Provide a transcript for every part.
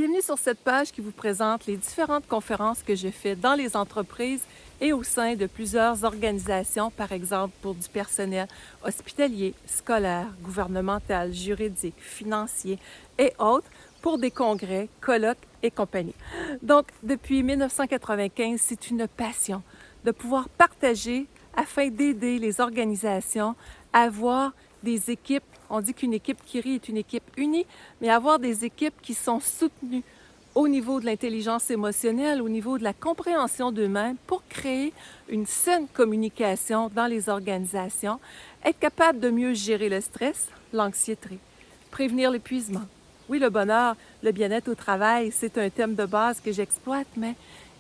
Bienvenue sur cette page qui vous présente les différentes conférences que je fais dans les entreprises et au sein de plusieurs organisations, par exemple pour du personnel hospitalier, scolaire, gouvernemental, juridique, financier et autres, pour des congrès, colloques et compagnie. Donc, depuis 1995, c'est une passion de pouvoir partager afin d'aider les organisations à avoir des équipes. On dit qu'une équipe qui rit est une équipe unie, mais avoir des équipes qui sont soutenues au niveau de l'intelligence émotionnelle, au niveau de la compréhension d'eux-mêmes pour créer une saine communication dans les organisations, être capable de mieux gérer le stress, l'anxiété, prévenir l'épuisement. Oui, le bonheur, le bien-être au travail, c'est un thème de base que j'exploite, mais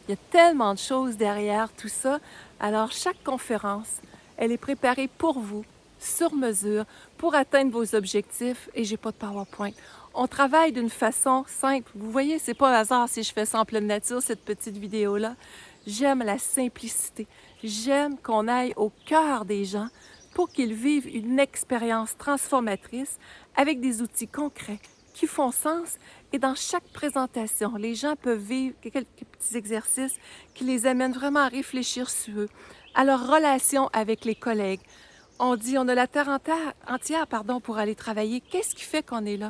il y a tellement de choses derrière tout ça. Alors, chaque conférence, elle est préparée pour vous, sur mesure, pour atteindre vos objectifs et j'ai pas de PowerPoint. On travaille d'une façon simple. Vous voyez, c'est pas un hasard si je fais ça en pleine nature, cette petite vidéo-là. J'aime la simplicité. J'aime qu'on aille au cœur des gens pour qu'ils vivent une expérience transformatrice avec des outils concrets qui font sens. Et dans chaque présentation, les gens peuvent vivre quelques petits exercices qui les amènent vraiment à réfléchir sur eux, à leur relation avec les collègues. On dit on a la terre entière pour aller travailler. Qu'est-ce qui fait qu'on est là?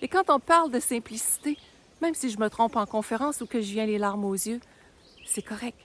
Et quand on parle de simplicité, même si je me trompe en conférence ou que je viens les larmes aux yeux, c'est correct.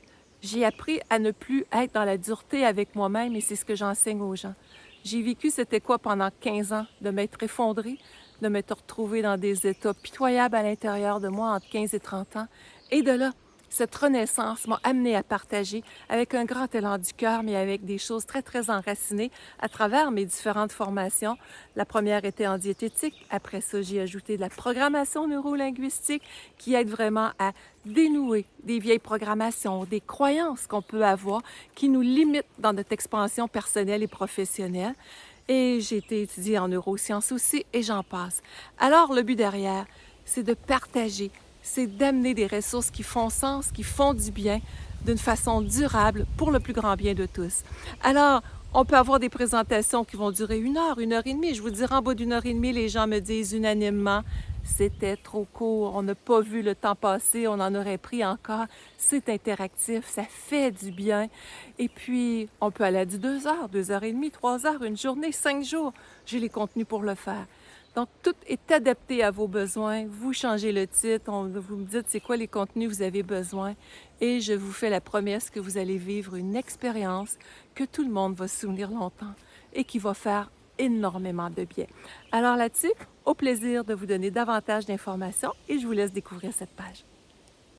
J'ai appris à ne plus être dans la dureté avec moi-même et c'est ce que j'enseigne aux gens. J'ai vécu c'était quoi pendant 15 ans, de m'être effondrée, de m'être retrouvée dans des états pitoyables à l'intérieur de moi entre 15 et 30 ans. Et de là, cette renaissance m'a amenée à partager avec un grand élan du cœur, mais avec des choses très, très enracinées à travers mes différentes formations. La première était en diététique. Après ça, j'ai ajouté de la programmation neurolinguistique qui aide vraiment à dénouer des vieilles programmations, des croyances qu'on peut avoir qui nous limitent dans notre expansion personnelle et professionnelle. Et j'ai été étudiée en neurosciences aussi, et j'en passe. Alors, le but derrière, c'est de partager, c'est d'amener des ressources qui font sens, qui font du bien, d'une façon durable, pour le plus grand bien de tous. Alors, on peut avoir des présentations qui vont durer 1 heure et demie. Je vous dirais, en bas d'1 heure et demie, les gens me disent unanimement, c'était trop court, on n'a pas vu le temps passer, on en aurait pris encore. C'est interactif, ça fait du bien. Et puis, on peut aller à du 2 heures, 2 heures et demie, 3 heures, une journée, 5 jours. J'ai les contenus pour le faire. Donc, tout est adapté à vos besoins. Vous changez le titre, vous me dites c'est quoi les contenus que vous avez besoin et je vous fais la promesse que vous allez vivre une expérience que tout le monde va se souvenir longtemps et qui va faire énormément de bien. Alors là-dessus, au plaisir de vous donner davantage d'informations et je vous laisse découvrir cette page.